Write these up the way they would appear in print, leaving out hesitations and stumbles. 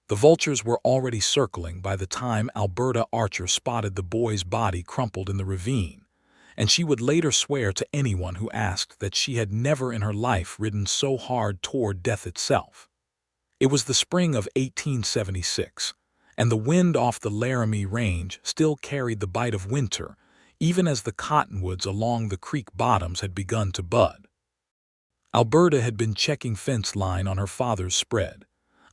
The vultures were already circling by the time Alberta Archer spotted the boy's body crumpled in the ravine, and she would later swear to anyone who asked that she had never in her life ridden so hard toward death itself. It was the spring of 1876, and the wind off the Laramie Range still carried the bite of winter, even as the cottonwoods along the creek bottoms had begun to bud. Alberta had been checking fence line on her father's spread,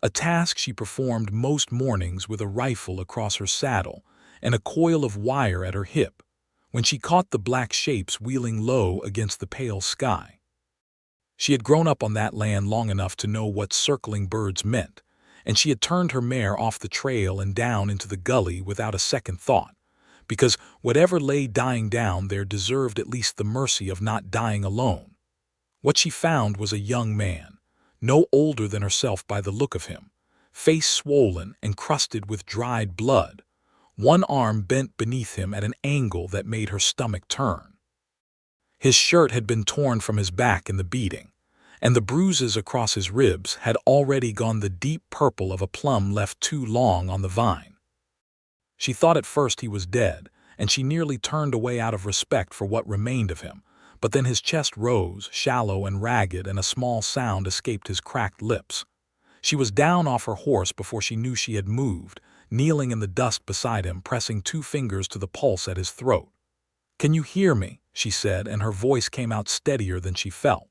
a task she performed most mornings with a rifle across her saddle and a coil of wire at her hip, when she caught the black shapes wheeling low against the pale sky. She had grown up on that land long enough to know what circling birds meant, and she had turned her mare off the trail and down into the gully without a second thought, because whatever lay dying down there deserved at least the mercy of not dying alone. What she found was a young man, no older than herself by the look of him, face swollen and crusted with dried blood, one arm bent beneath him at an angle that made her stomach turn. His shirt had been torn from his back in the beating, and the bruises across his ribs had already gone the deep purple of a plum left too long on the vine. She thought at first he was dead, and she nearly turned away out of respect for what remained of him, but then his chest rose, shallow and ragged, and a small sound escaped his cracked lips. She was down off her horse before she knew she had moved, kneeling in the dust beside him, pressing two fingers to the pulse at his throat. "Can you hear me?" she said, and her voice came out steadier than she felt.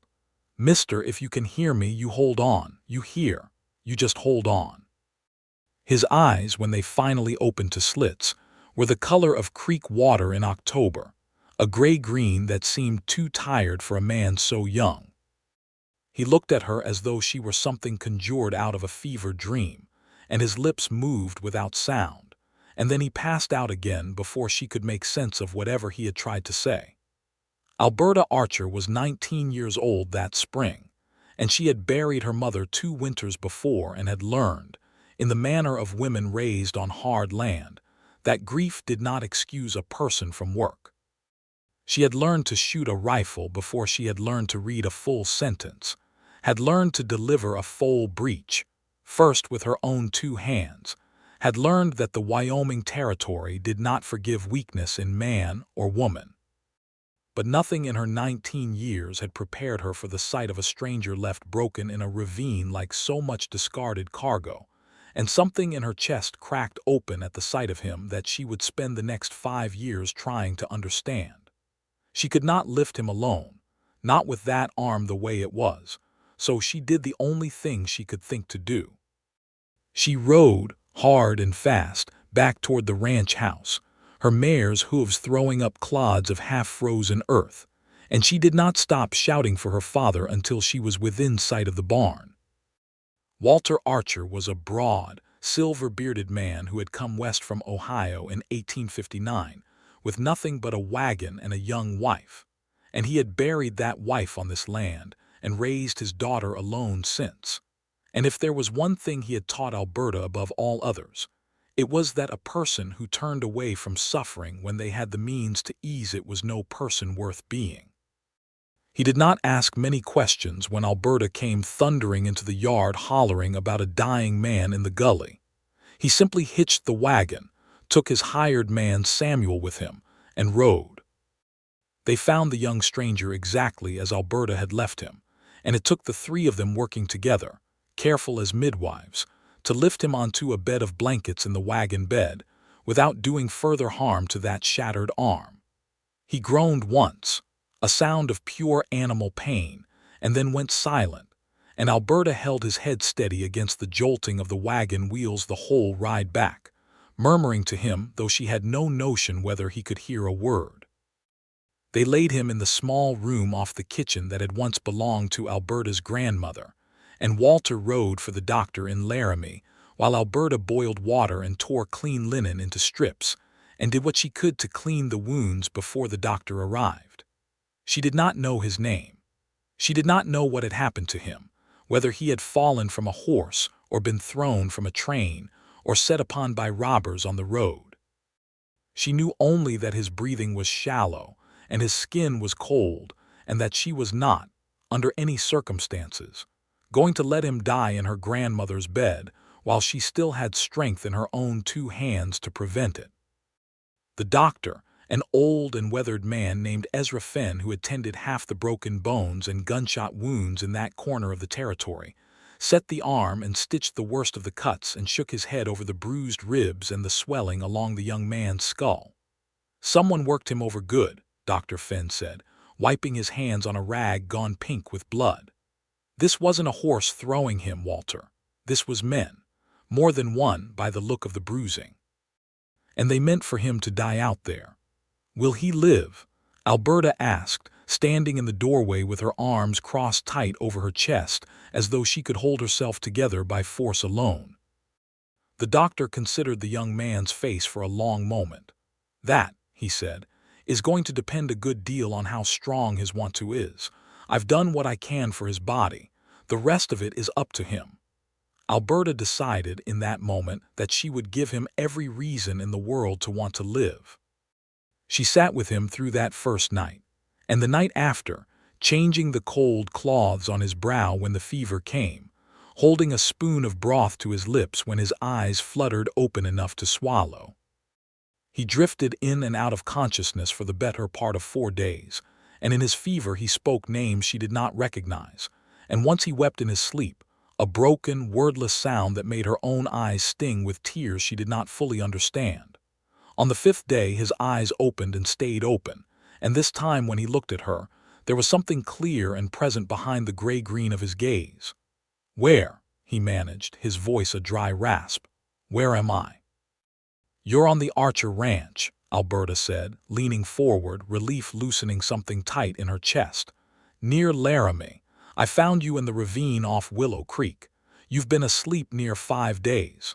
"Mister, if you can hear me, you hold on. You hear. You just hold on." His eyes, when they finally opened to slits, were the color of creek water in October, a gray-green that seemed too tired for a man so young. He looked at her as though she were something conjured out of a fevered dream, and his lips moved without sound, and then he passed out again before she could make sense of whatever he had tried to say. Alberta Archer was 19 years old that spring, and she had buried her mother 2 winters before and had learned, in the manner of women raised on hard land, that grief did not excuse a person from work. She had learned to shoot a rifle before she had learned to read a full sentence, had learned to deliver a full breech, first with her own 2 hands, had learned that the Wyoming Territory did not forgive weakness in man or woman. But nothing in her 19 years had prepared her for the sight of a stranger left broken in a ravine like so much discarded cargo, and something in her chest cracked open at the sight of him that she would spend the next 5 years trying to understand. She could not lift him alone, not with that arm the way it was, so she did the only thing she could think to do. She rode, hard and fast, back toward the ranch house, her mare's hooves throwing up clods of half-frozen earth, and she did not stop shouting for her father until she was within sight of the barn. Walter Archer was a broad, silver-bearded man who had come west from Ohio in 1859 with nothing but a wagon and a young wife, and he had buried that wife on this land and raised his daughter alone since. And if there was one thing he had taught Alberta above all others, it was that a person who turned away from suffering when they had the means to ease it was no person worth being. He did not ask many questions when Alberta came thundering into the yard hollering about a dying man in the gully. He simply hitched the wagon, took his hired man Samuel with him, and rode. They found the young stranger exactly as Alberta had left him, and it took the 3 of them working together, careful as midwives, to lift him onto a bed of blankets in the wagon bed, without doing further harm to that shattered arm. He groaned once, a sound of pure animal pain, and then went silent, and Alberta held his head steady against the jolting of the wagon wheels the whole ride back, murmuring to him though she had no notion whether he could hear a word. They laid him in the small room off the kitchen that had once belonged to Alberta's grandmother, and Walter rode for the doctor in Laramie, while Alberta boiled water and tore clean linen into strips, and did what she could to clean the wounds before the doctor arrived. She did not know his name. She did not know what had happened to him, whether he had fallen from a horse or been thrown from a train or set upon by robbers on the road. She knew only that his breathing was shallow and his skin was cold, and that she was not, under any circumstances, going to let him die in her grandmother's bed while she still had strength in her own 2 hands to prevent it. The doctor, an old and weathered man named Ezra Fenn who had tended half the broken bones and gunshot wounds in that corner of the territory, set the arm and stitched the worst of the cuts and shook his head over the bruised ribs and the swelling along the young man's skull. "Someone worked him over good," Dr. Fenn said, wiping his hands on a rag gone pink with blood. "This wasn't a horse throwing him, Walter. This was men. More than one by the look of the bruising. And they meant for him to die out there." "Will he live?" Alberta asked, standing in the doorway with her arms crossed tight over her chest as though she could hold herself together by force alone. The doctor considered the young man's face for a long moment. "That," he said, "is going to depend a good deal on how strong his want-to is. I've done what I can for his body. The rest of it is up to him." Alberta decided in that moment that she would give him every reason in the world to want to live. She sat with him through that first night, and the night after, changing the cold cloths on his brow when the fever came, holding a spoon of broth to his lips when his eyes fluttered open enough to swallow. He drifted in and out of consciousness for the better part of 4 days, and in his fever he spoke names she did not recognize, and once he wept in his sleep, a broken, wordless sound that made her own eyes sting with tears she did not fully understand. On the 5th day his eyes opened and stayed open, and this time when he looked at her, there was something clear and present behind the gray-green of his gaze. "Where?" he managed, his voice a dry rasp. "Where am I?" "You're on the Archer ranch," Alberta said, leaning forward, relief loosening something tight in her chest. "Near Laramie. I found you in the ravine off Willow Creek. You've been asleep near 5 days.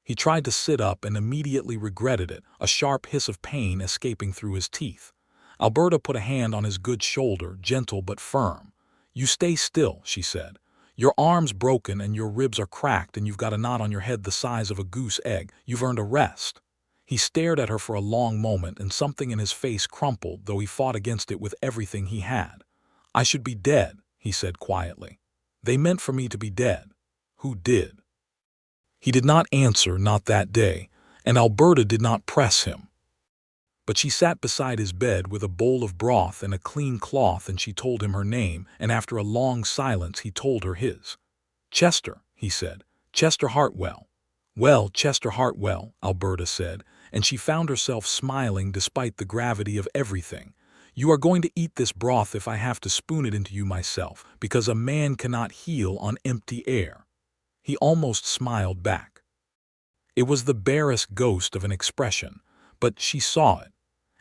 He tried to sit up and immediately regretted it, a sharp hiss of pain escaping through his teeth. Alberta put a hand on his good shoulder, gentle but firm. "You stay still," she said. "Your arm's broken and your ribs are cracked and you've got a knot on your head the size of a goose egg. You've earned a rest." He stared at her for a long moment and something in his face crumpled, though he fought against it with everything he had. "I should be dead," he said quietly. "They meant for me to be dead." "Who did?" He did not answer, not that day, and Alberta did not press him. But she sat beside his bed with a bowl of broth and a clean cloth, and she told him her name, and after a long silence he told her his. "Chester," he said. "Chester Hartwell." "Well, Chester Hartwell," Alberta said, and she found herself smiling despite the gravity of everything. "You are going to eat this broth if I have to spoon it into you myself, because a man cannot heal on empty air." He almost smiled back. It was the barest ghost of an expression, but she saw it,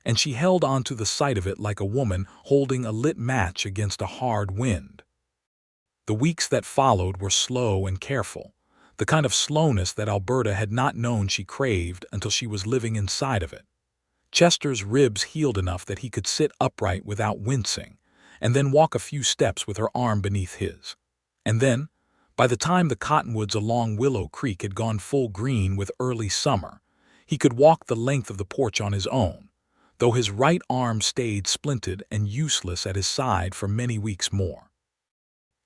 and she held on to the sight of it like a woman holding a lit match against a hard wind. The weeks that followed were slow and careful, the kind of slowness that Alberta had not known she craved until she was living inside of it. Chester's ribs healed enough that he could sit upright without wincing, and then walk a few steps with her arm beneath his. And then, by the time the cottonwoods along Willow Creek had gone full green with early summer, he could walk the length of the porch on his own, though his right arm stayed splinted and useless at his side for many weeks more.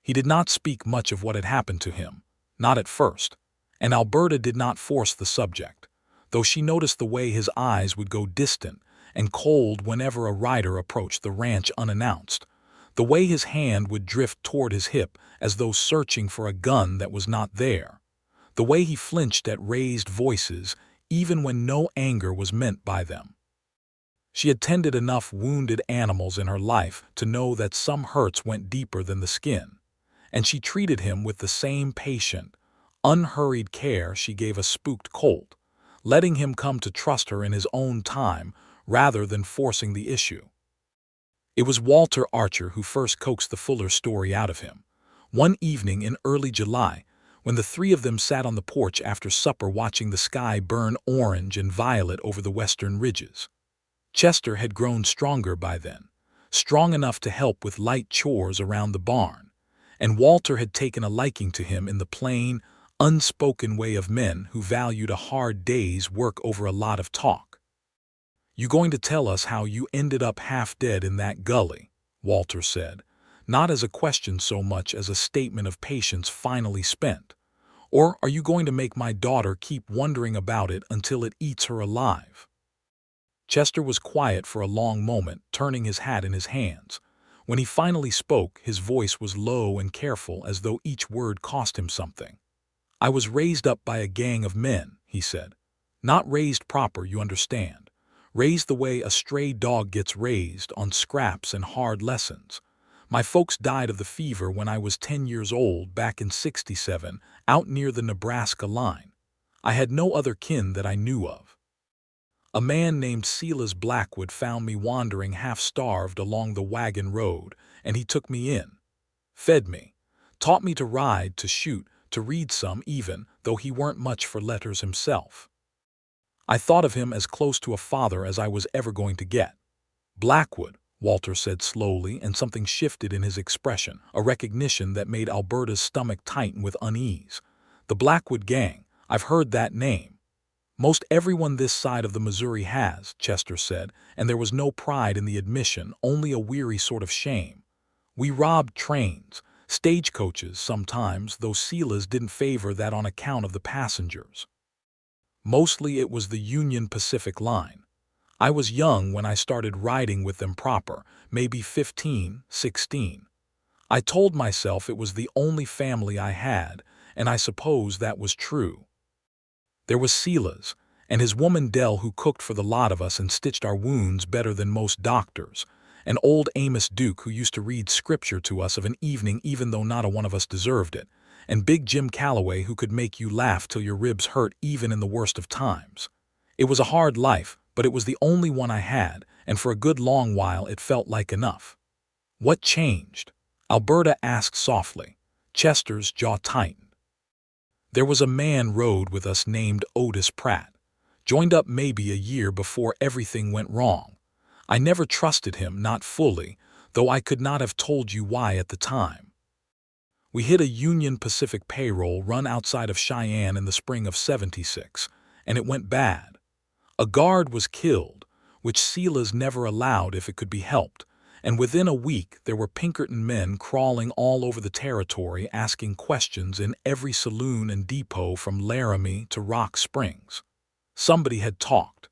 He did not speak much of what had happened to him, not at first, and Alberta did not force the subject, though she noticed the way his eyes would go distant and cold whenever a rider approached the ranch unannounced, the way his hand would drift toward his hip as though searching for a gun that was not there, the way he flinched at raised voices even when no anger was meant by them. She had tended enough wounded animals in her life to know that some hurts went deeper than the skin, and she treated him with the same patient, unhurried care she gave a spooked colt, letting him come to trust her in his own time rather than forcing the issue. It was Walter Archer who first coaxed the fuller story out of him. One evening in early July, when the three of them sat on the porch after supper watching the sky burn orange and violet over the western ridges. Chester had grown stronger by then, strong enough to help with light chores around the barn, and Walter had taken a liking to him in the plain, unspoken way of men who valued a hard day's work over a lot of talk. "You going to tell us how you ended up half dead in that gully?" Walter said, not as a question so much as a statement of patience finally spent. Or are you going to make my daughter keep wondering about it until it eats her alive?" Chester was quiet for a long moment, turning his hat in his hands. When he finally spoke, his voice was low and careful, as though each word cost him something. "I was raised up by a gang of men," he said. "Not raised proper, you understand. Raised the way a stray dog gets raised, on scraps and hard lessons. My folks died of the fever when I was 10 years old back in '67, out near the Nebraska line. I had no other kin that I knew of. A man named Silas Blackwood found me wandering half-starved along the wagon road, and he took me in. Fed me. Taught me to ride, to shoot, to read some even, though he weren't much for letters himself. I thought of him as close to a father as I was ever going to get." "Blackwood," Walter said slowly, and something shifted in his expression, a recognition that made Alberta's stomach tighten with unease. "The Blackwood gang. I've heard that name." "Most everyone this side of the Missouri has," Chester said, and there was no pride in the admission, only a weary sort of shame. "We robbed trains, stagecoaches sometimes, though Silas didn't favor that on account of the passengers. Mostly it was the Union Pacific line. I was young when I started riding with them proper, maybe 15, 16. I told myself it was the only family I had, and I suppose that was true. There was Silas, and his woman Dell, who cooked for the lot of us and stitched our wounds better than most doctors, and old Amos Duke, who used to read scripture to us of an evening even though not a one of us deserved it, and Big Jim Calloway, who could make you laugh till your ribs hurt even in the worst of times. It was a hard life, but it was the only one I had, and for a good long while it felt like enough." "What changed?" Alberta asked softly. Chester's jaw tightened. "There was a man rode with us named Otis Pratt. Joined up maybe a year before everything went wrong. I never trusted him, not fully, though I could not have told you why at the time. We hit a Union Pacific payroll run outside of Cheyenne in the spring of '76, and it went bad. A guard was killed, which Silas never allowed if it could be helped, and within a week there were Pinkerton men crawling all over the territory asking questions in every saloon and depot from Laramie to Rock Springs. Somebody had talked.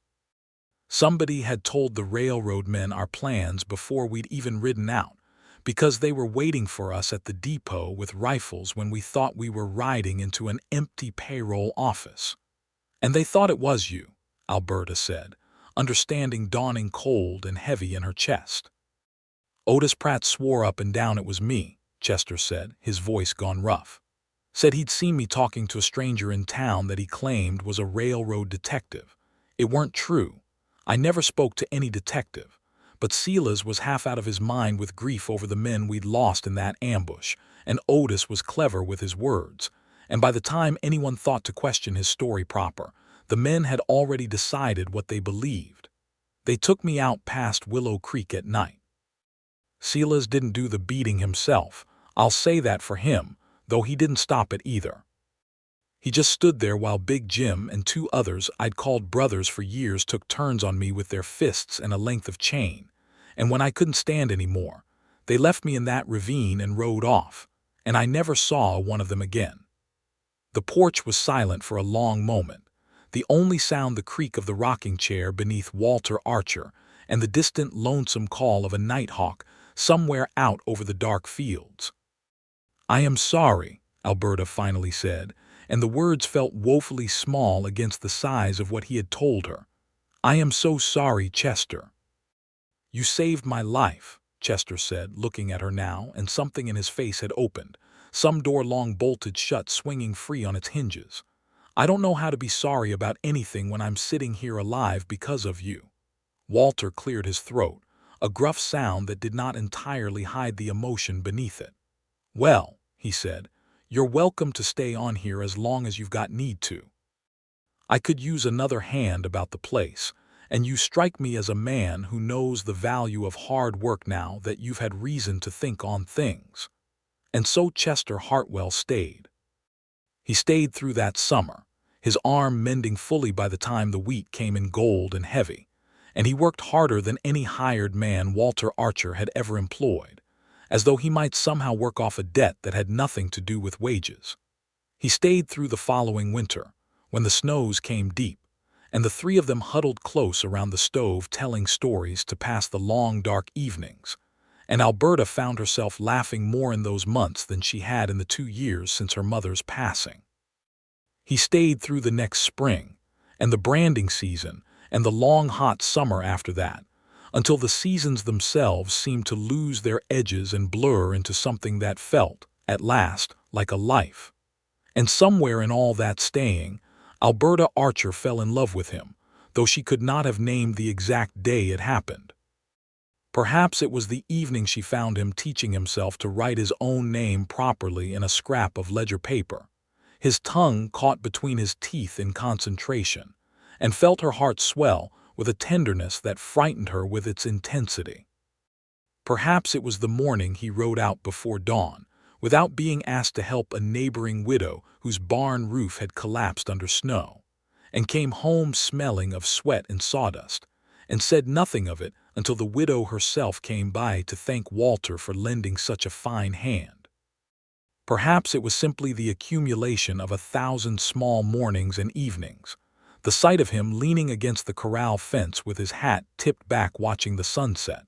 Somebody had told the railroad men our plans before we'd even ridden out, because they were waiting for us at the depot with rifles when we thought we were riding into an empty payroll office. And they thought it was you," Alberta said, understanding dawning cold and heavy in her chest. "Otis Pratt swore up and down it was me," Chester said, his voice gone rough. "Said he'd seen me talking to a stranger in town that he claimed was a railroad detective. It weren't true. I never spoke to any detective. But Silas was half out of his mind with grief over the men we'd lost in that ambush, and Otis was clever with his words, and by the time anyone thought to question his story proper, the men had already decided what they believed. They took me out past Willow Creek at night. Silas didn't do the beating himself, I'll say that for him, though he didn't stop it either. He just stood there while Big Jim and 2 others I'd called brothers for years took turns on me with their fists and a length of chain, and when I couldn't stand any more, they left me in that ravine and rode off, and I never saw one of them again." The porch was silent for a long moment, the only sound the creak of the rocking chair beneath Walter Archer and the distant lonesome call of a nighthawk somewhere out over the dark fields. "I am sorry," Alberta finally said, and the words felt woefully small against the size of what he had told her. "I am so sorry, Chester." "You saved my life," Chester said, looking at her now, and something in his face had opened, some door long bolted shut swinging free on its hinges. "I don't know how to be sorry about anything when I'm sitting here alive because of you." Walter cleared his throat, a gruff sound that did not entirely hide the emotion beneath it. "Well," he said, "you're welcome to stay on here as long as you've got need to. I could use another hand about the place, and you strike me as a man who knows the value of hard work now that you've had reason to think on things." And so Chester Hartwell stayed. He stayed through that summer, his arm mending fully by the time the wheat came in gold and heavy, and he worked harder than any hired man Walter Archer had ever employed, as though he might somehow work off a debt that had nothing to do with wages. He stayed through the following winter, when the snows came deep, and the three of them huddled close around the stove telling stories to pass the long, dark evenings, and Alberta found herself laughing more in those months than she had in the 2 years since her mother's passing. He stayed through the next spring, and the branding season, and the long hot summer after that, until the seasons themselves seemed to lose their edges and blur into something that felt, at last, like a life. And somewhere in all that staying, Alberta Archer fell in love with him, though she could not have named the exact day it happened. Perhaps it was the evening she found him teaching himself to write his own name properly in a scrap of ledger paper, his tongue caught between his teeth in concentration, and felt her heart swell with a tenderness that frightened her with its intensity. Perhaps it was the morning he rode out before dawn, without being asked to help a neighboring widow whose barn roof had collapsed under snow, and came home smelling of sweat and sawdust, and said nothing of it until the widow herself came by to thank Walter for lending such a fine hand. Perhaps it was simply the accumulation of 1,000 small mornings and evenings, the sight of him leaning against the corral fence with his hat tipped back watching the sunset,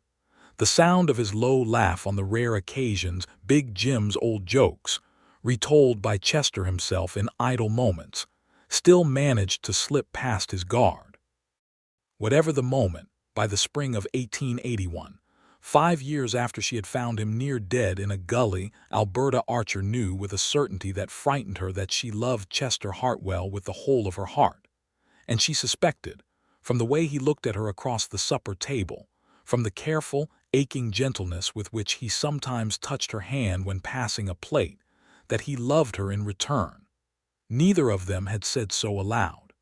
the sound of his low laugh on the rare occasions Big Jim's old jokes, retold by Chester himself in idle moments, still managed to slip past his guard. Whatever the moment, by the spring of 1881, 5 years after she had found him near dead in a gully, Alberta Archer knew with a certainty that frightened her that she loved Chester Hartwell with the whole of her heart. And she suspected, from the way he looked at her across the supper table, from the careful, aching gentleness with which he sometimes touched her hand when passing a plate, that he loved her in return. Neither of them had said so aloud.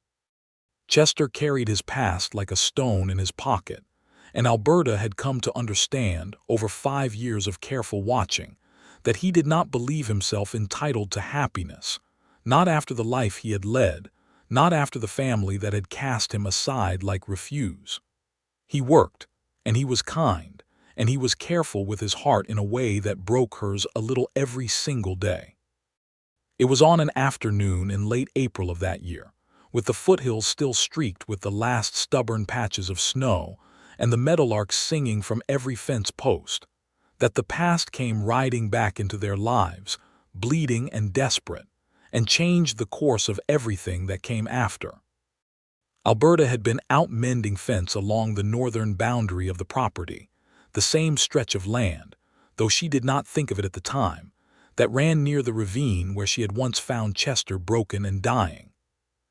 Chester carried his past like a stone in his pocket, and Alberta had come to understand, over 5 years of careful watching, that he did not believe himself entitled to happiness, not after the life he had led, not after the family that had cast him aside like refuse. He worked, and he was kind, and he was careful with his heart in a way that broke hers a little every single day. It was on an afternoon in late April of that year, with the foothills still streaked with the last stubborn patches of snow, and the meadowlarks singing from every fence post, that the past came riding back into their lives, bleeding and desperate, and changed the course of everything that came after. Alberta had been out mending fence along the northern boundary of the property, the same stretch of land, though she did not think of it at the time, that ran near the ravine where she had once found Chester broken and dying.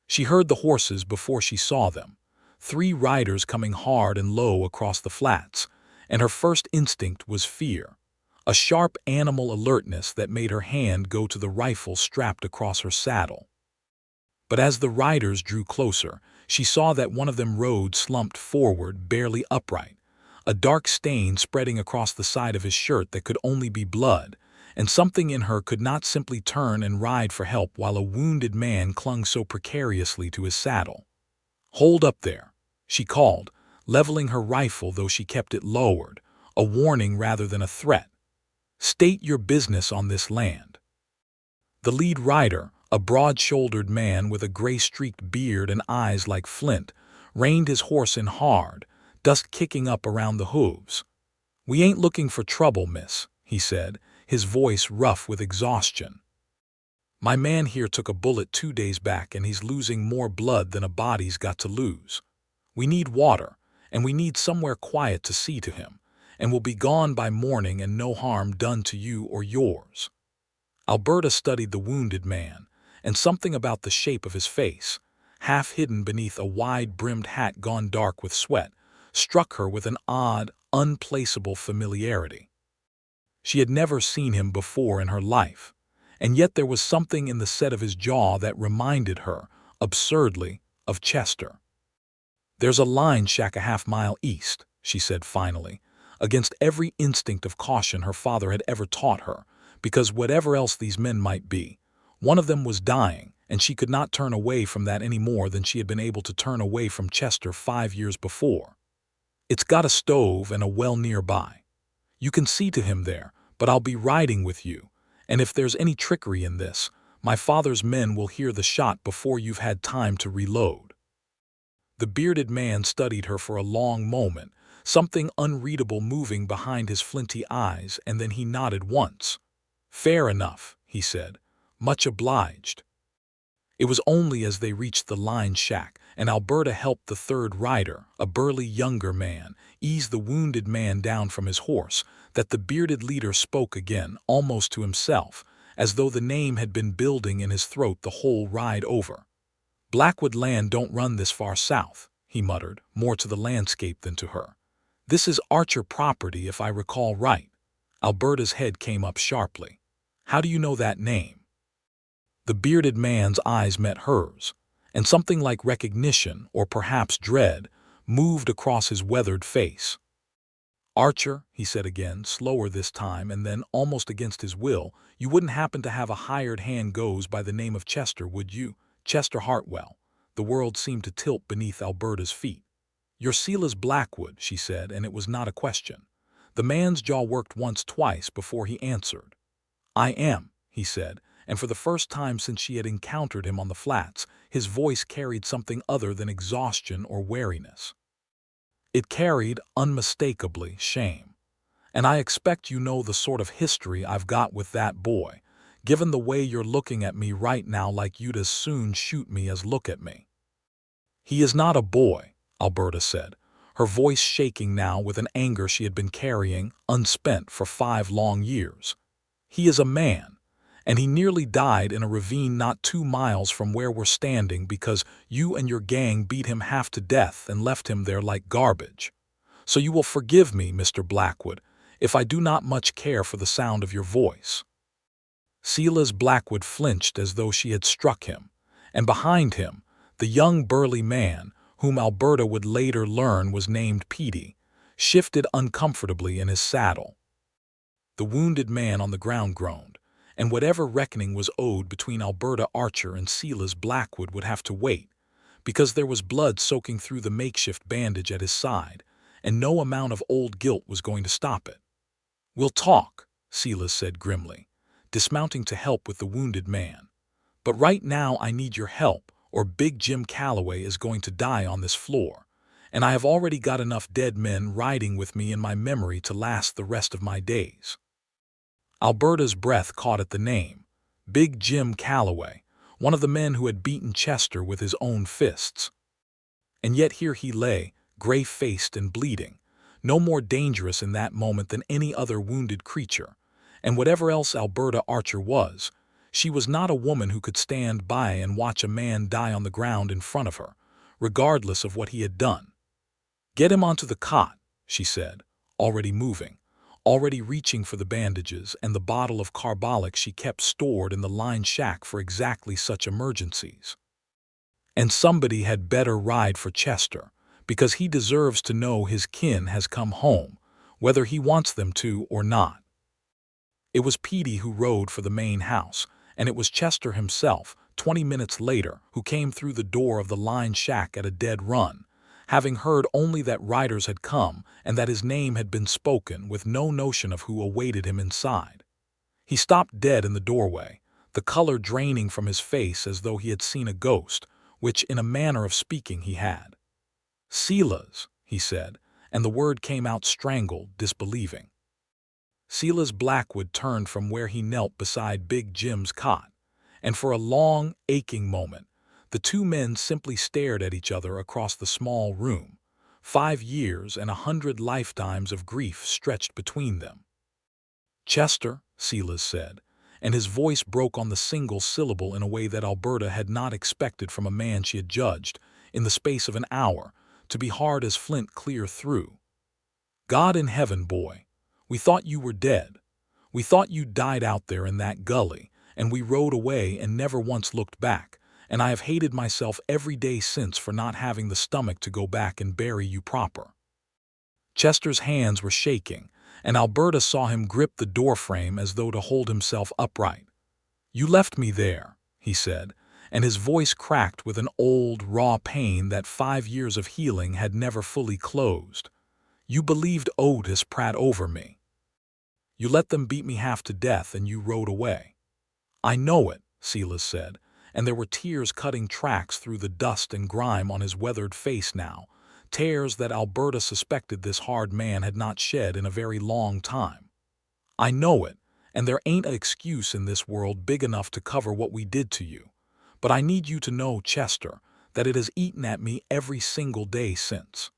She heard the horses before she saw them, 3 riders coming hard and low across the flats, and her first instinct was fear, a sharp animal alertness that made her hand go to the rifle strapped across her saddle. But as the riders drew closer, she saw that one of them rode slumped forward, barely upright, a dark stain spreading across the side of his shirt that could only be blood, and something in her could not simply turn and ride for help while a wounded man clung so precariously to his saddle. "Hold up there," she called, leveling her rifle though she kept it lowered, a warning rather than a threat. "State your business on this land." The lead rider, a broad-shouldered man with a gray-streaked beard and eyes like flint, reined his horse in hard, dust kicking up around the hooves. "We ain't looking for trouble, miss," he said, his voice rough with exhaustion. "My man here took a bullet 2 days back and he's losing more blood than a body's got to lose. We need water, and we need somewhere quiet to see to him, and we'll be gone by morning and no harm done to you or yours." Alberta studied the wounded man, and something about the shape of his face, half hidden beneath a wide-brimmed hat gone dark with sweat, struck her with an odd, unplaceable familiarity. She had never seen him before in her life, and yet there was something in the set of his jaw that reminded her, absurdly, of Chester. "There's a line shack a half-mile east," she said finally, against every instinct of caution her father had ever taught her, because whatever else these men might be, one of them was dying, and she could not turn away from that any more than she had been able to turn away from Chester 5 years before. "It's got a stove and a well nearby. You can see to him there, but I'll be riding with you, and if there's any trickery in this, My father's men will hear the shot before you've had time to reload." The bearded man studied her for a long moment, something unreadable moving behind his flinty eyes, and then he nodded once. "Fair enough," he said. "Much obliged." It was only as they reached the line shack, and Alberta helped the third rider, a burly younger man, ease the wounded man down from his horse, that the bearded leader spoke again, almost to himself, as though the name had been building in his throat the whole ride over. "Blackwood land don't run this far south," he muttered, more to the landscape than to her. "This is Archer property, if I recall right." Alberta's head came up sharply. "How do you know that name?" The bearded man's eyes met hers, and something like recognition, or perhaps dread, moved across his weathered face. "Archer," he said again, slower this time, and then, almost against his will, "you wouldn't happen to have a hired hand goes by the name of Chester, would you? Chester Hartwell." The world seemed to tilt beneath Alberta's feet. "You're Silas Blackwood," she said, and it was not a question. The man's jaw worked twice before he answered. "I am," he said, and for the first time since she had encountered him on the flats, his voice carried something other than exhaustion or wariness. It carried, unmistakably, shame. "And I expect you know the sort of history I've got with that boy, given the way you're looking at me right now, like you'd as soon shoot me as look at me." "He is not a boy," Alberta said, her voice shaking now with an anger she had been carrying, unspent, for 5 long years. "He is a man, and he nearly died in a ravine not 2 miles from where we're standing because you and your gang beat him half to death and left him there like garbage. So you will forgive me, Mr. Blackwood, if I do not much care for the sound of your voice." Silas Blackwood flinched as though she had struck him, and behind him, the young burly man, whom Alberta would later learn was named Petey, shifted uncomfortably in his saddle. The wounded man on the ground groaned, and whatever reckoning was owed between Alberta Archer and Silas Blackwood would have to wait, because there was blood soaking through the makeshift bandage at his side, and no amount of old guilt was going to stop it. "We'll talk," Silas said grimly, dismounting to help with the wounded man. "But right now I need your help, or Big Jim Calloway is going to die on this floor, and I have already got enough dead men riding with me in my memory to last the rest of my days." Alberta's breath caught at the name. Big Jim Calloway, one of the men who had beaten Chester with his own fists. And yet here he lay, gray-faced and bleeding, no more dangerous in that moment than any other wounded creature. And whatever else Alberta Archer was, she was not a woman who could stand by and watch a man die on the ground in front of her, regardless of what he had done. "Get him onto the cot," she said, already moving, already reaching for the bandages and the bottle of carbolic she kept stored in the line shack for exactly such emergencies. "And somebody had better ride for Chester, because he deserves to know his kin has come home, whether he wants them to or not." It was Petey who rode for the main house, and it was Chester himself, 20 minutes later, who came through the door of the line shack at a dead run, having heard only that riders had come and that his name had been spoken, with no notion of who awaited him inside. He stopped dead in the doorway, the color draining from his face as though he had seen a ghost, which, in a manner of speaking, he had. "Silas," he said, and the word came out strangled, disbelieving. Silas Blackwood turned from where he knelt beside Big Jim's cot, and for a long, aching moment, the two men simply stared at each other across the small room, 5 years and 100 lifetimes of grief stretched between them. "Chester," Silas said, and his voice broke on the single syllable in a way that Alberta had not expected from a man she had judged, in the space of an hour, to be hard as flint clear through. "God in heaven, boy, we thought you were dead. We thought you died out there in that gully, and we rode away and never once looked back, and I have hated myself every day since for not having the stomach to go back and bury you proper." Chester's hands were shaking, and Alberta saw him grip the doorframe as though to hold himself upright. "You left me there," he said, and his voice cracked with an old, raw pain that 5 years of healing had never fully closed. "You believed Otis Pratt over me. You let them beat me half to death and you rode away. I know it, Silas said, and there were tears cutting tracks through the dust and grime on his weathered face now, tears that Alberta suspected this hard man had not shed in a very long time. I know it, and there ain't an excuse in this world big enough to cover what we did to you. But I need you to know, Chester, that it has eaten at me every single day since.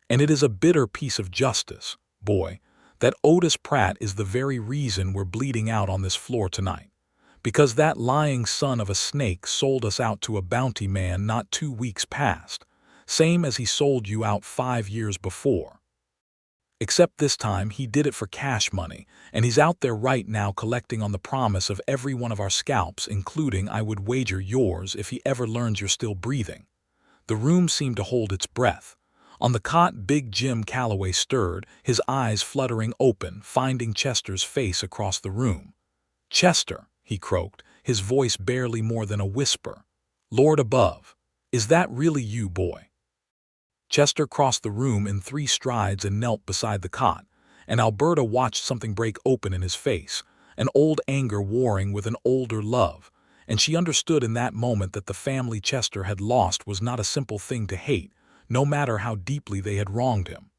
And it is a bitter piece of justice, boy, that Otis Pratt is the very reason we're bleeding out on this floor tonight. Because that lying son of a snake sold us out to a bounty man not 2 weeks past, same as he sold you out 5 years before. Except this time he did it for cash money, and he's out there right now collecting on the promise of every one of our scalps, including, I would wager, yours if he ever learns you're still breathing. The room seemed to hold its breath. On the cot, Big Jim Calloway stirred, his eyes fluttering open, finding Chester's face across the room. "Chester," he croaked, his voice barely more than a whisper. "Lord above, is that really you, boy?" Chester crossed the room in 3 strides and knelt beside the cot, and Alberta watched something break open in his face, an old anger warring with an older love, and she understood in that moment that the family Chester had lost was not a simple thing to hate, no matter how deeply they had wronged him.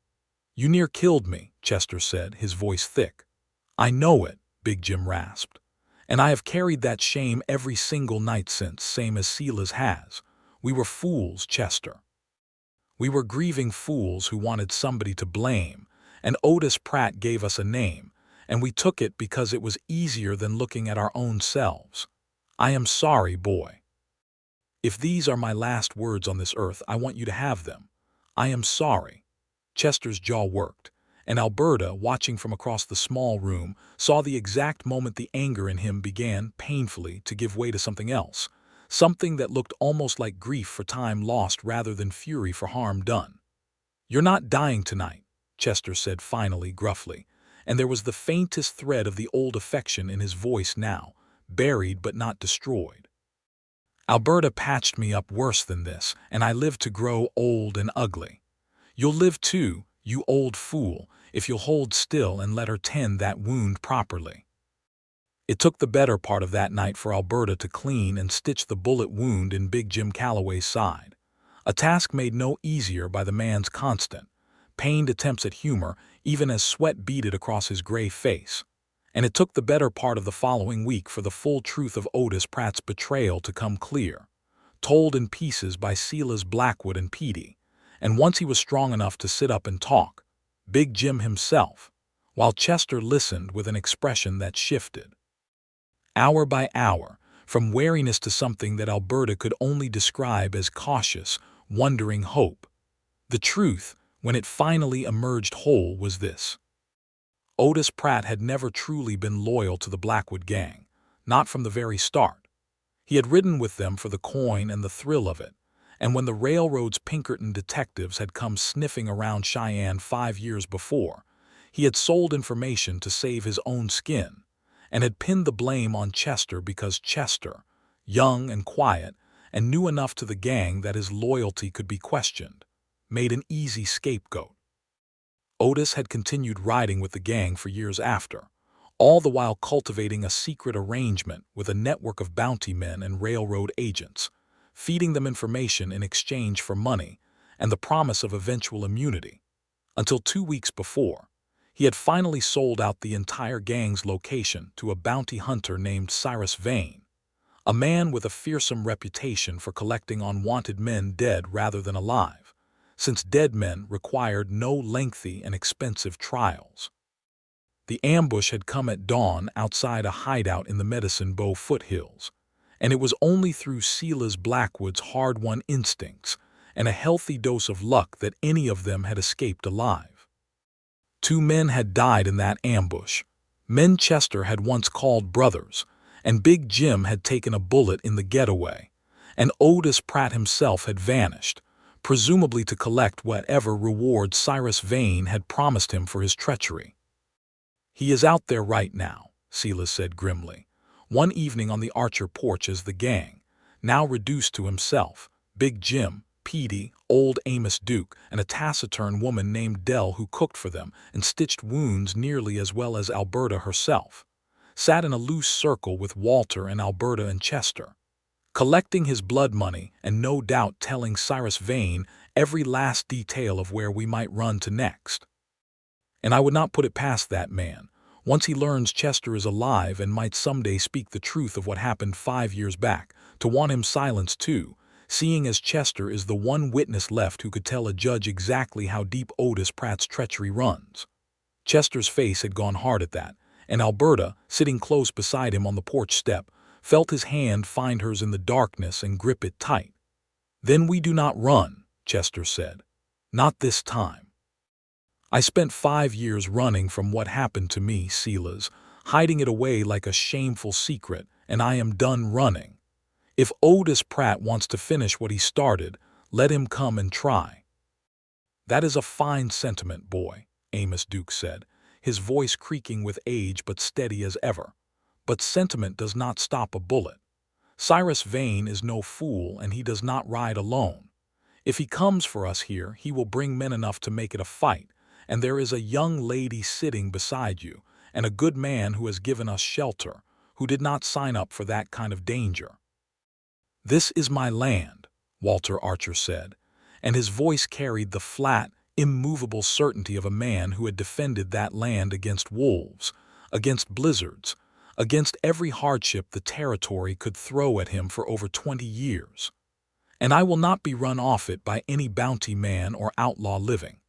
"You near killed me," Chester said, his voice thick. "I know it," Big Jim rasped, "and I have carried that shame every single night since, same as Silas has. We were fools, Chester. We were grieving fools who wanted somebody to blame, and Otis Pratt gave us a name, and we took it because it was easier than looking at our own selves. I am sorry, boy. If these are my last words on this earth, I want you to have them. I am sorry." Chester's jaw worked, and Alberta, watching from across the small room, saw the exact moment the anger in him began, painfully, to give way to something else. Something that looked almost like grief for time lost rather than fury for harm done. "You're not dying tonight," Chester said finally, gruffly, and there was the faintest thread of the old affection in his voice now, buried but not destroyed. "Alberta patched me up worse than this, and I lived to grow old and ugly. You'll live too, you old fool, if you'll hold still and let her tend that wound properly." It took the better part of that night for Alberta to clean and stitch the bullet wound in Big Jim Calloway's side, a task made no easier by the man's constant, pained attempts at humor, even as sweat beaded across his gray face. And it took the better part of the following week for the full truth of Otis Pratt's betrayal to come clear, told in pieces by Silas Blackwood and Petey, and once he was strong enough to sit up and talk, Big Jim himself, while Chester listened with an expression that shifted. Hour by hour, from wariness to something that Alberta could only describe as cautious, wondering hope. The truth, when it finally emerged whole, was this. Otis Pratt had never truly been loyal to the Blackwood gang, not from the very start. He had ridden with them for the coin and the thrill of it, and when the railroad's Pinkerton detectives had come sniffing around Cheyenne 5 years before, he had sold information to save his own skin, and had pinned the blame on Chester because Chester, young and quiet, and knew enough to the gang that his loyalty could be questioned, made an easy scapegoat. Otis had continued riding with the gang for years after, all the while cultivating a secret arrangement with a network of bounty men and railroad agents, feeding them information in exchange for money and the promise of eventual immunity, until 2 weeks before, he had finally sold out the entire gang's location to a bounty hunter named Cyrus Vane, a man with a fearsome reputation for collecting on wanted men dead rather than alive, since dead men required no lengthy and expensive trials. The ambush had come at dawn outside a hideout in the Medicine Bow foothills, and it was only through Silas Blackwood's hard-won instincts and a healthy dose of luck that any of them had escaped alive. 2 men had died in that ambush, men Chester had once called brothers, and Big Jim had taken a bullet in the getaway, and Otis Pratt himself had vanished, presumably to collect whatever reward Cyrus Vane had promised him for his treachery. "He is out there right now," Silas said grimly, one evening on the Archer porch as the gang, now reduced to himself, Big Jim, Petey, old Amos Duke, and a taciturn woman named Dell who cooked for them and stitched wounds nearly as well as Alberta herself, sat in a loose circle with Walter and Alberta and Chester, collecting his blood money and no doubt telling Cyrus Vane every last detail of where we might run to next. And I would not put it past that man, once he learns Chester is alive and might someday speak the truth of what happened 5 years back, to want him silenced too, seeing as Chester is the one witness left who could tell a judge exactly how deep Otis Pratt's treachery runs. Chester's face had gone hard at that, and Alberta, sitting close beside him on the porch step, felt his hand find hers in the darkness and grip it tight. "Then we do not run," Chester said. "Not this time. I spent 5 years running from what happened to me, Silas, hiding it away like a shameful secret, and I am done running. If Otis Pratt wants to finish what he started, let him come and try." "That is a fine sentiment, boy," Amos Duke said, his voice creaking with age but steady as ever. "But sentiment does not stop a bullet. Cyrus Vane is no fool, and he does not ride alone. If he comes for us here, he will bring men enough to make it a fight, and there is a young lady sitting beside you, and a good man who has given us shelter, who did not sign up for that kind of danger." "This is my land," Walter Archer said, and his voice carried the flat, immovable certainty of a man who had defended that land against wolves, against blizzards, against every hardship the territory could throw at him for over 20 years. "And I will not be run off it by any bounty man or outlaw living.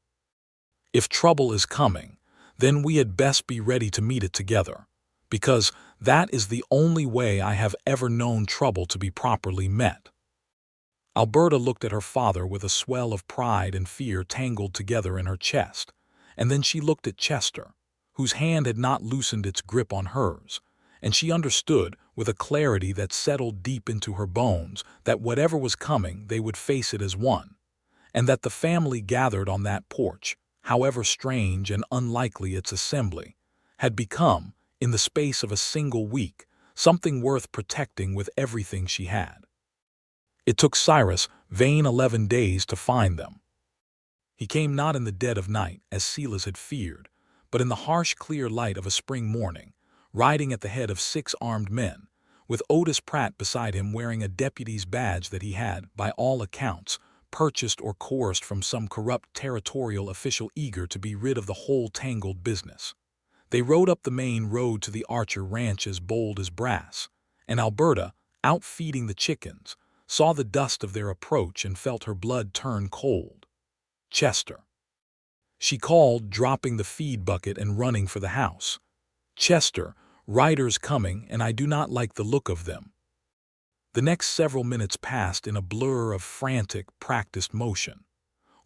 If trouble is coming, then we had best be ready to meet it together, because that is the only way I have ever known trouble to be properly met." Alberta looked at her father with a swell of pride and fear tangled together in her chest, and then she looked at Chester, whose hand had not loosened its grip on hers, and she understood, with a clarity that settled deep into her bones, that whatever was coming they would face it as one, and that the family gathered on that porch, however strange and unlikely its assembly, had become, in the space of a single week, something worth protecting with everything she had. It took Cyrus Vane 11 days to find them. He came not in the dead of night, as Silas had feared, but in the harsh, clear light of a spring morning, riding at the head of 6 armed men, with Otis Pratt beside him wearing a deputy's badge that he had, by all accounts, purchased or coerced from some corrupt territorial official eager to be rid of the whole tangled business. They rode up the main road to the Archer ranch as bold as brass, and Alberta, out feeding the chickens, saw the dust of their approach and felt her blood turn cold. "Chester," she called, dropping the feed bucket and running for the house. "Chester, riders coming, and I do not like the look of them." The next several minutes passed in a blur of frantic, practiced motion.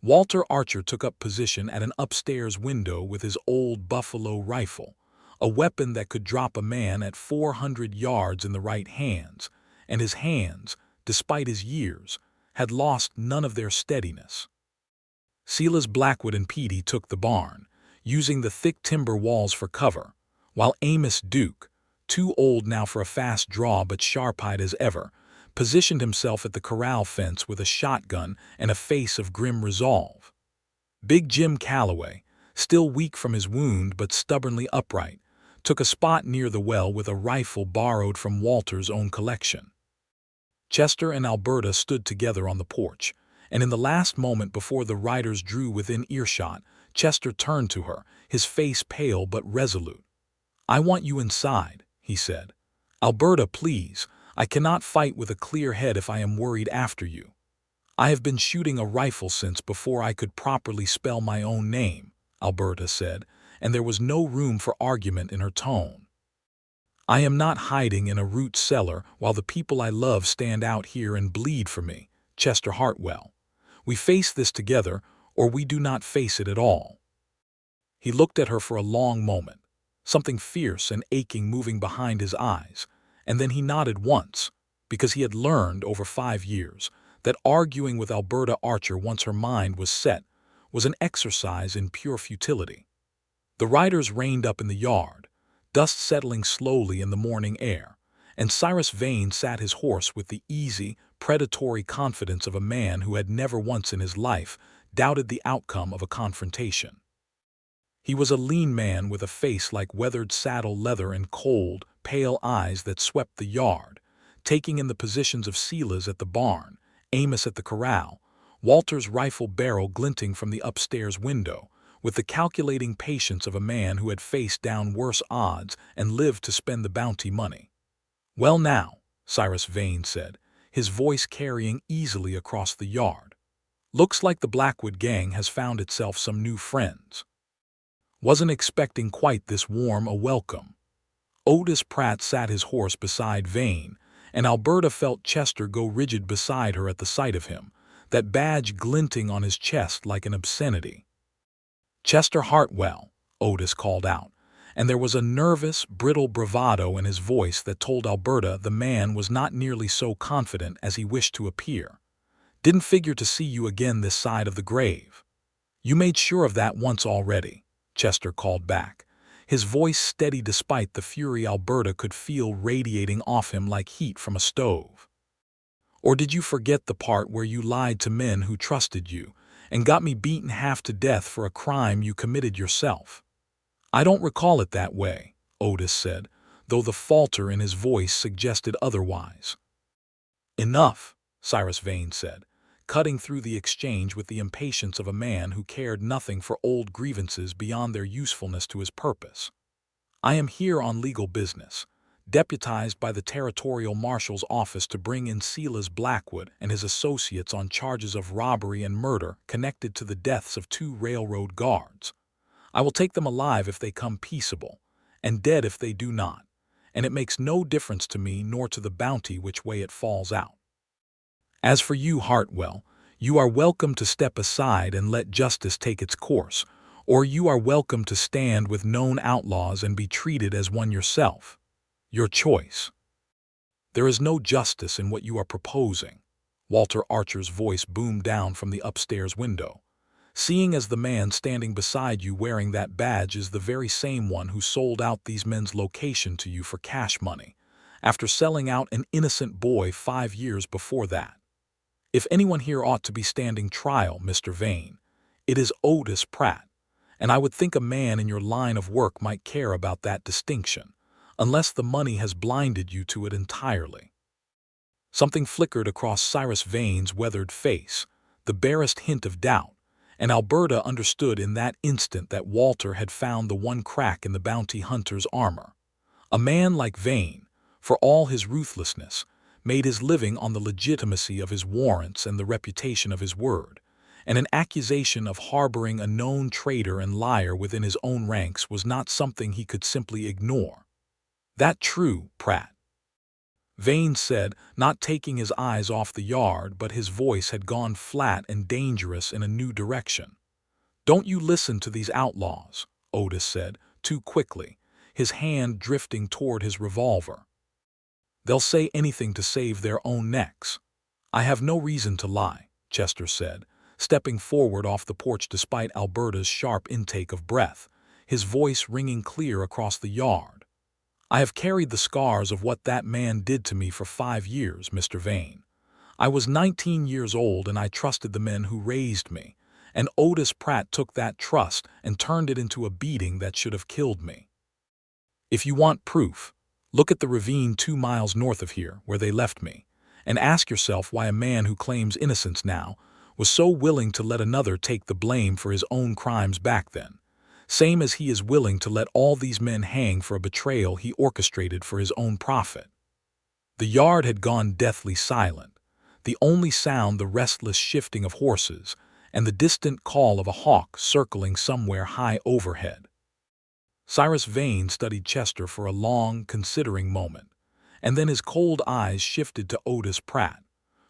Walter Archer took up position at an upstairs window with his old buffalo rifle, a weapon that could drop a man at 400 yards in the right hands, and his hands, despite his years, had lost none of their steadiness. Silas Blackwood and Petey took the barn, using the thick timber walls for cover, while Amos Duke, too old now for a fast draw but sharp-eyed as ever, positioned himself at the corral fence with a shotgun and a face of grim resolve. Big Jim Calloway, still weak from his wound but stubbornly upright, took a spot near the well with a rifle borrowed from Walter's own collection. Chester and Alberta stood together on the porch, and in the last moment before the riders drew within earshot, Chester turned to her, his face pale but resolute. "I want you inside," he said. "Alberta, please. I cannot fight with a clear head if I am worried after you. I have been shooting a rifle since before I could properly spell my own name," Alberta said, and there was no room for argument in her tone. "I am not hiding in a root cellar while the people I love stand out here and bleed for me, Chester Hartwell. We face this together, or we do not face it at all." He looked at her for a long moment, something fierce and aching moving behind his eyes, and then he nodded once, because he had learned over 5 years that arguing with Alberta Archer once her mind was set was an exercise in pure futility. The riders reined up in the yard, dust settling slowly in the morning air, and Cyrus Vane sat his horse with the easy, predatory confidence of a man who had never once in his life doubted the outcome of a confrontation. He was a lean man with a face like weathered saddle leather and cold, pale eyes that swept the yard, taking in the positions of Silas at the barn, Amos at the corral, Walter's rifle barrel glinting from the upstairs window, with the calculating patience of a man who had faced down worse odds and lived to spend the bounty money. "Well now," Cyrus Vane said, his voice carrying easily across the yard. "Looks like the Blackwood gang has found itself some new friends. Wasn't expecting quite this warm a welcome." Otis Pratt sat his horse beside Vane, and Alberta felt Chester go rigid beside her at the sight of him, that badge glinting on his chest like an obscenity. "Chester Hartwell," Otis called out, and there was a nervous, brittle bravado in his voice that told Alberta the man was not nearly so confident as he wished to appear. "Didn't figure to see you again this side of the grave." "You made sure of that once already," Chester called back, his voice steady despite the fury Alberta could feel radiating off him like heat from a stove. "Or did you forget the part where you lied to men who trusted you and got me beaten half to death for a crime you committed yourself?" "I don't recall it that way," Otis said, though the falter in his voice suggested otherwise. "Enough," Cyrus Vane said, cutting through the exchange with the impatience of a man who cared nothing for old grievances beyond their usefulness to his purpose. "I am here on legal business, deputized by the Territorial Marshal's office to bring in Silas Blackwood and his associates on charges of robbery and murder connected to the deaths of 2 railroad guards. I will take them alive if they come peaceable, and dead if they do not, and it makes no difference to me nor to the bounty which way it falls out. As for you, Hartwell, you are welcome to step aside and let justice take its course, or you are welcome to stand with known outlaws and be treated as one yourself. Your choice." "There is no justice in what you are proposing," Walter Archer's voice boomed down from the upstairs window, "seeing as the man standing beside you wearing that badge is the very same one who sold out these men's location to you for cash money, after selling out an innocent boy 5 years before that. If anyone here ought to be standing trial, Mr. Vane, it is Otis Pratt, and I would think a man in your line of work might care about that distinction, unless the money has blinded you to it entirely." Something flickered across Cyrus Vane's weathered face, the barest hint of doubt, and Alberta understood in that instant that Walter had found the one crack in the bounty hunter's armor. A man like Vane, for all his ruthlessness, made his living on the legitimacy of his warrants and the reputation of his word, and an accusation of harboring a known traitor and liar within his own ranks was not something he could simply ignore. "That true, Pratt?" Vane said, not taking his eyes off the yard, but his voice had gone flat and dangerous in a new direction. "Don't you listen to these outlaws," Otis said, too quickly, his hand drifting toward his revolver. "They'll say anything to save their own necks." "I have no reason to lie," Chester said, stepping forward off the porch despite Alberta's sharp intake of breath, his voice ringing clear across the yard. "I have carried the scars of what that man did to me for 5 years, Mr. Vane. I was 19 years old and I trusted the men who raised me, and Otis Pratt took that trust and turned it into a beating that should have killed me. If you want proof, look at the ravine 2 miles north of here where they left me, and ask yourself why a man who claims innocence now was so willing to let another take the blame for his own crimes back then, same as he is willing to let all these men hang for a betrayal he orchestrated for his own profit." The yard had gone deathly silent, the only sound the restless shifting of horses and the distant call of a hawk circling somewhere high overhead. Cyrus Vane studied Chester for a long, considering moment, and then his cold eyes shifted to Otis Pratt,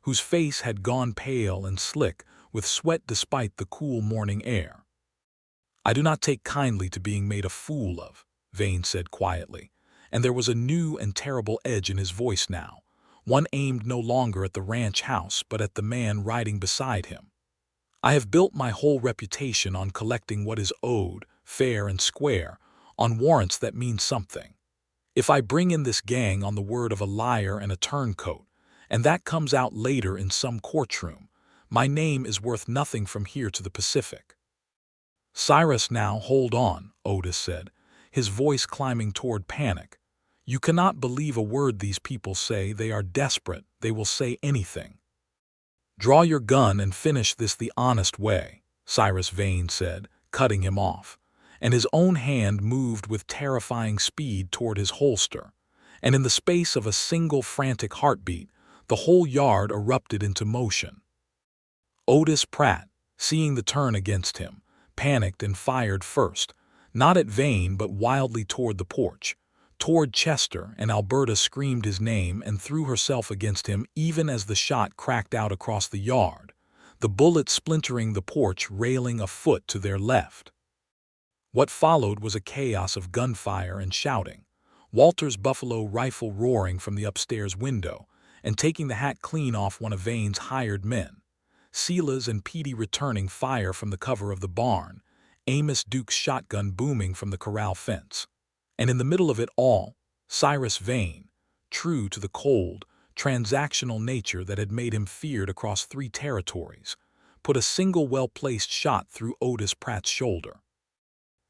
whose face had gone pale and slick with sweat despite the cool morning air. "I do not take kindly to being made a fool of," Vane said quietly, and there was a new and terrible edge in his voice now, one aimed no longer at the ranch house but at the man riding beside him. "I have built my whole reputation on collecting what is owed, fair and square, on warrants that mean something. If I bring in this gang on the word of a liar and a turncoat, and that comes out later in some courtroom, my name is worth nothing from here to the Pacific." "Cyrus, now hold on," Otis said, his voice climbing toward panic. "You cannot believe a word these people say. They are desperate. They will say anything." "Draw your gun and finish this the honest way," Cyrus Vane said, cutting him off, and his own hand moved with terrifying speed toward his holster, and in the space of a single frantic heartbeat, the whole yard erupted into motion. Otis Pratt, seeing the turn against him, panicked and fired first, not at Vane but wildly toward the porch, toward Chester, and Alberta screamed his name and threw herself against him even as the shot cracked out across the yard, the bullet splintering the porch railing a foot to their left. What followed was a chaos of gunfire and shouting, Walter's buffalo rifle roaring from the upstairs window and taking the hat clean off one of Vane's hired men, Sela's and Petey returning fire from the cover of the barn, Amos Duke's shotgun booming from the corral fence. And in the middle of it all, Cyrus Vane, true to the cold, transactional nature that had made him feared across 3 territories, put a single well-placed shot through Otis Pratt's shoulder,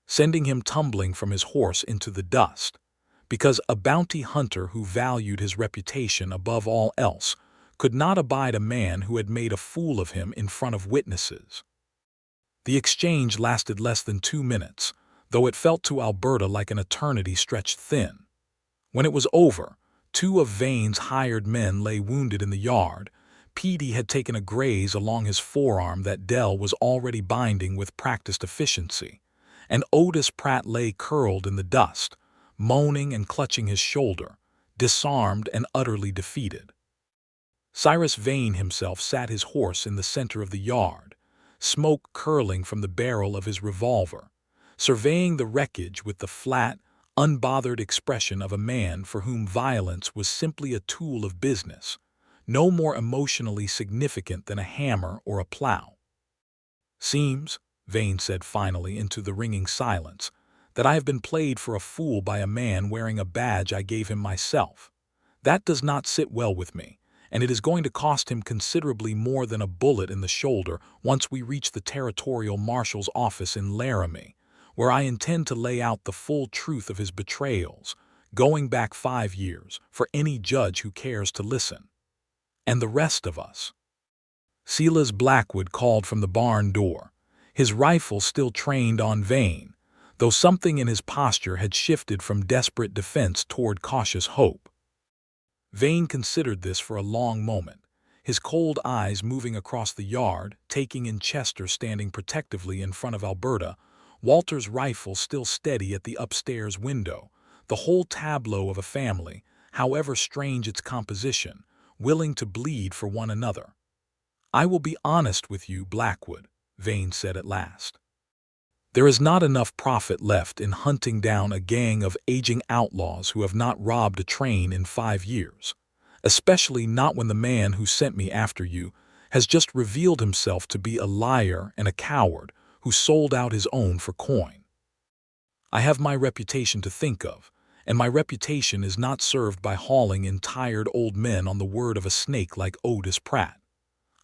sending him tumbling from his horse into the dust, because a bounty hunter who valued his reputation above all else could not abide a man who had made a fool of him in front of witnesses. The exchange lasted less than 2 minutes, though it felt to Alberta like an eternity stretched thin. When it was over, 2 of Vane's hired men lay wounded in the yard. Petey had taken a graze along his forearm that Dell was already binding with practiced efficiency, and Otis Pratt lay curled in the dust, moaning and clutching his shoulder, disarmed and utterly defeated. Cyrus Vane himself sat his horse in the center of the yard, smoke curling from the barrel of his revolver, surveying the wreckage with the flat, unbothered expression of a man for whom violence was simply a tool of business, no more emotionally significant than a hammer or a plow. "Seems," Vane said finally into the ringing silence, "that I have been played for a fool by a man wearing a badge I gave him myself. That does not sit well with me, and it is going to cost him considerably more than a bullet in the shoulder once we reach the territorial marshal's office in Laramie, where I intend to lay out the full truth of his betrayals, going back 5 years, for any judge who cares to listen. And the rest of us." Silas Blackwood called from the barn door, his rifle still trained on Vane, though something in his posture had shifted from desperate defense toward cautious hope. Vane considered this for a long moment, his cold eyes moving across the yard, taking in Chester standing protectively in front of Alberta, Walter's rifle still steady at the upstairs window, the whole tableau of a family, however strange its composition, willing to bleed for one another. "I will be honest with you, Blackwood," Vane said at last. "There is not enough profit left in hunting down a gang of aging outlaws who have not robbed a train in 5 years, especially not when the man who sent me after you has just revealed himself to be a liar and a coward who sold out his own for coin. I have my reputation to think of, and my reputation is not served by hauling in tired old men on the word of a snake like Otis Pratt.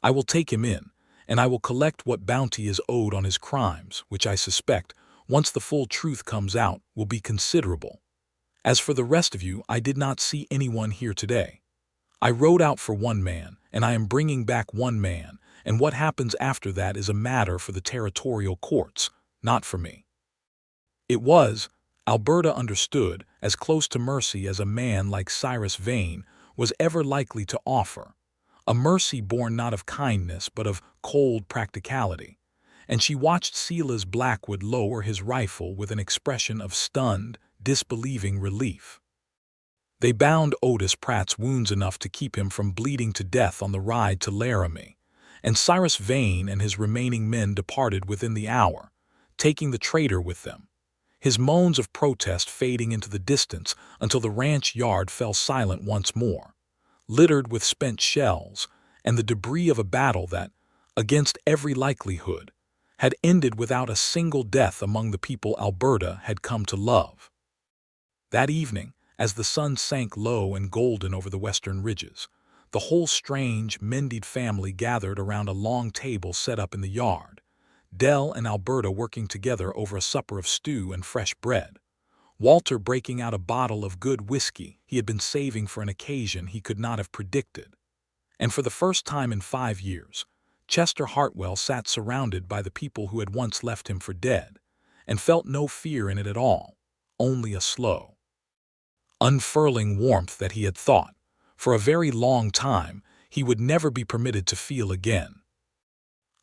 I will take him in, and I will collect what bounty is owed on his crimes, which I suspect, once the full truth comes out, will be considerable. As for the rest of you, I did not see anyone here today. I rode out for 1 man, and I am bringing back 1 man, and what happens after that is a matter for the territorial courts, not for me." It was, Alberta understood, as close to mercy as a man like Cyrus Vane was ever likely to offer, a mercy born not of kindness but of cold practicality, and she watched Silas Blackwood lower his rifle with an expression of stunned, disbelieving relief. They bound Otis Pratt's wounds enough to keep him from bleeding to death on the ride to Laramie, and Cyrus Vane and his remaining men departed within the hour, taking the traitor with them, his moans of protest fading into the distance until the ranch yard fell silent once more, littered with spent shells and the debris of a battle that, against every likelihood, had ended without a single death among the people Alberta had come to love. That evening, as the sun sank low and golden over the western ridges, the whole strange, Mendied family gathered around a long table set up in the yard, Dell and Alberta working together over a supper of stew and fresh bread. Walter breaking out a bottle of good whiskey he had been saving for an occasion he could not have predicted. And for the first time in 5 years, Chester Hartwell sat surrounded by the people who had once left him for dead, and felt no fear in it at all, only a slow, unfurling warmth that he had thought, for a very long time, he would never be permitted to feel again.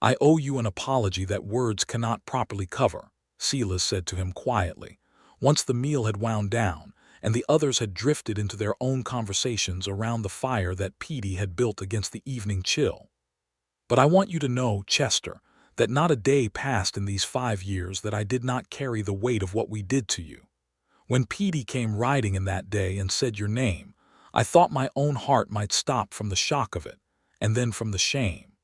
"I owe you an apology that words cannot properly cover," Silas said to him quietly, once the meal had wound down, and the others had drifted into their own conversations around the fire that Petey had built against the evening chill. "But I want you to know, Chester, that not a day passed in these 5 years that I did not carry the weight of what we did to you. When Petey came riding in that day and said your name, I thought my own heart might stop from the shock of it, and then from the shame."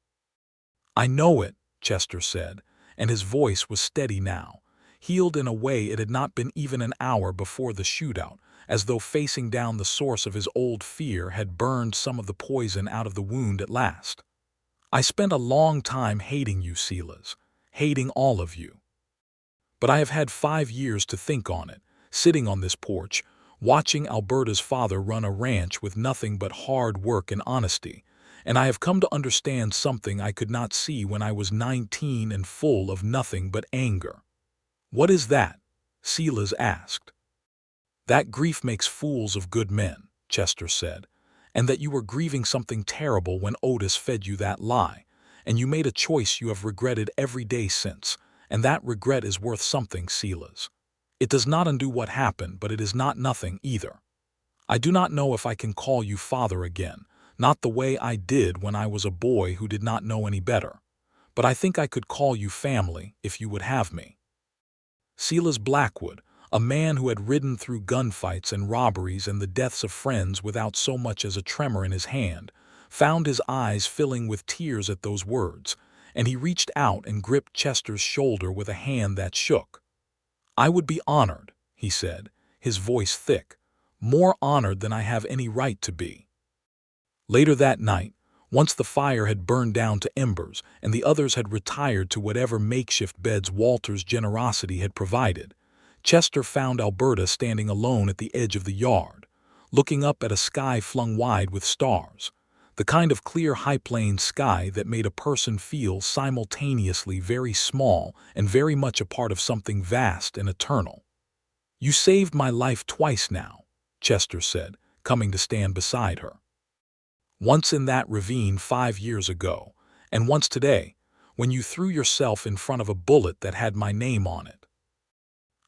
"I know it," Chester said, and his voice was steady now, healed in a way it had not been even an hour before the shootout, as though facing down the source of his old fear had burned some of the poison out of the wound at last. "I spent a long time hating you, Silas, hating all of you. But I have had 5 years to think on it, sitting on this porch, watching Alberta's father run a ranch with nothing but hard work and honesty, and I have come to understand something I could not see when I was 19 and full of nothing but anger." "What is that?" Silas asked. "That grief makes fools of good men," Chester said, "and that you were grieving something terrible when Otis fed you that lie, and you made a choice you have regretted every day since, and that regret is worth something, Silas. It does not undo what happened, but it is not nothing either. I do not know if I can call you father again, not the way I did when I was a boy who did not know any better, but I think I could call you family if you would have me." Silas Blackwood, a man who had ridden through gunfights and robberies and the deaths of friends without so much as a tremor in his hand, found his eyes filling with tears at those words, and he reached out and gripped Chester's shoulder with a hand that shook. "I would be honored," he said, his voice thick, "more honored than I have any right to be." Later that night, once the fire had burned down to embers and the others had retired to whatever makeshift beds Walter's generosity had provided, Chester found Alberta standing alone at the edge of the yard, looking up at a sky flung wide with stars, the kind of clear high-planed sky that made a person feel simultaneously very small and very much a part of something vast and eternal. "You saved my life twice now," Chester said, coming to stand beside her. "Once in that ravine 5 years ago, and once today, when you threw yourself in front of a bullet that had my name on it."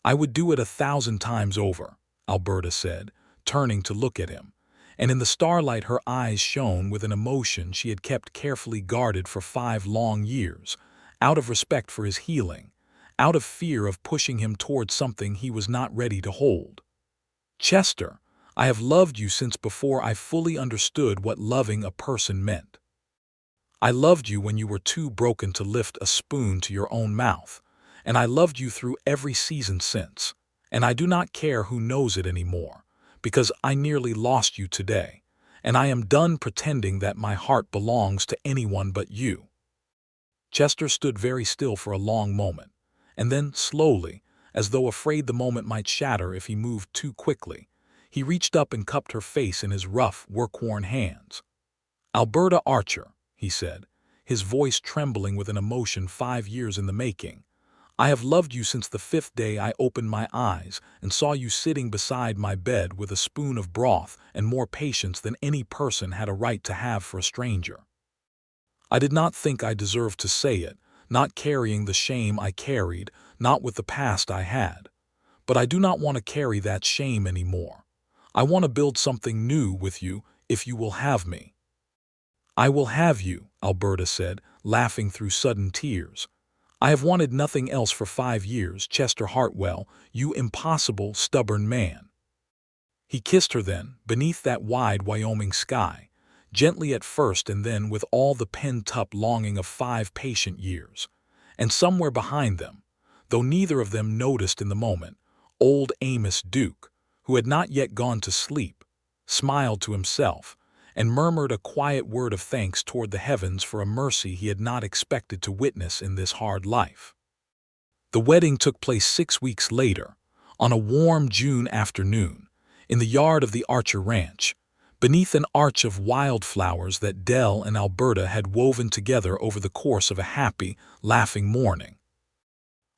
"I would do it 1,000 times over," Alberta said, turning to look at him, and in the starlight her eyes shone with an emotion she had kept carefully guarded for 5 long years, out of respect for his healing, out of fear of pushing him toward something he was not ready to hold. "Chester, I have loved you since before I fully understood what loving a person meant. I loved you when you were too broken to lift a spoon to your own mouth, and I loved you through every season since, and I do not care who knows it anymore, because I nearly lost you today, and I am done pretending that my heart belongs to anyone but you." Chester stood very still for a long moment, and then, slowly, as though afraid the moment might shatter if he moved too quickly, he reached up and cupped her face in his rough, work-worn hands. "Alberta Archer," he said, his voice trembling with an emotion 5 years in the making, "I have loved you since the 5th day I opened my eyes and saw you sitting beside my bed with a spoon of broth and more patience than any person had a right to have for a stranger. I did not think I deserved to say it, not carrying the shame I carried, not with the past I had. But I do not want to carry that shame anymore. I want to build something new with you if you will have me." "I will have you," Alberta said, laughing through sudden tears. "I have wanted nothing else for 5 years, Chester Hartwell, you impossible, stubborn man." He kissed her then, beneath that wide Wyoming sky, gently at first and then with all the pent-up longing of 5 patient years. And somewhere behind them, though neither of them noticed in the moment, old Amos Duke, who had not yet gone to sleep, smiled to himself, and murmured a quiet word of thanks toward the heavens for a mercy he had not expected to witness in this hard life. The wedding took place 6 weeks later, on a warm June afternoon, in the yard of the Archer Ranch, beneath an arch of wildflowers that Dell and Alberta had woven together over the course of a happy, laughing morning.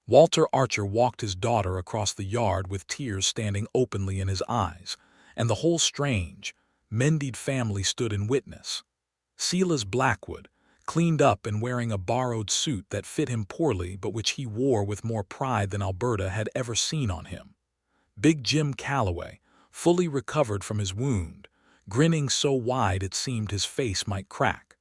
Walter Archer walked his daughter across the yard with tears standing openly in his eyes, and the whole strange, Mendied family stood in witness. Silas Blackwood, cleaned up and wearing a borrowed suit that fit him poorly but which he wore with more pride than Alberta had ever seen on him. Big Jim Calloway, fully recovered from his wound, grinning so wide it seemed his face might crack.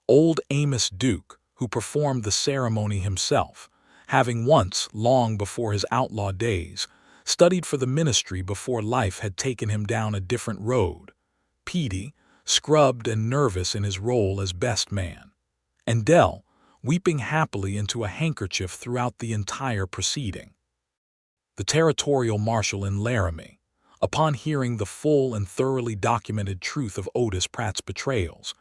Old Amos Duke, who performed the ceremony himself, having once, long before his outlaw days, studied for the ministry before life had taken him down a different road. Petey, scrubbed and nervous in his role as best man, and Dell, weeping happily into a handkerchief throughout the entire proceeding. The territorial marshal in Laramie, upon hearing the full and thoroughly documented truth of Otis Pratt's betrayals,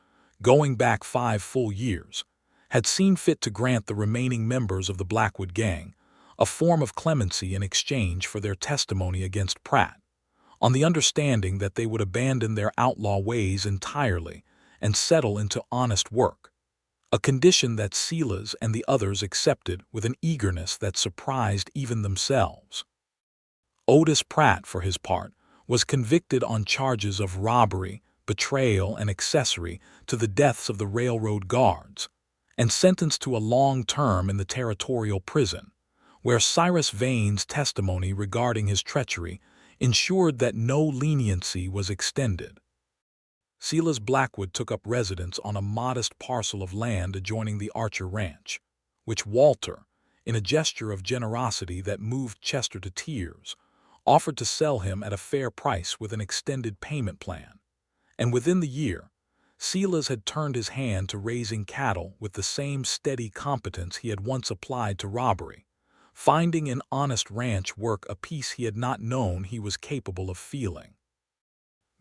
going back 5 full years, had seen fit to grant the remaining members of the Blackwood gang a form of clemency in exchange for their testimony against Pratt, on the understanding that they would abandon their outlaw ways entirely and settle into honest work, a condition that Silas and the others accepted with an eagerness that surprised even themselves. Otis Pratt, for his part, was convicted on charges of robbery, betrayal, and accessory to the deaths of the railroad guards, and sentenced to a long term in the territorial prison, where Cyrus Vane's testimony regarding his treachery ensured that no leniency was extended. Silas Blackwood took up residence on a modest parcel of land adjoining the Archer Ranch, which Walter, in a gesture of generosity that moved Chester to tears, offered to sell him at a fair price with an extended payment plan. And within the year, Silas had turned his hand to raising cattle with the same steady competence he had once applied to robbery, finding in honest ranch work a peace he had not known he was capable of feeling.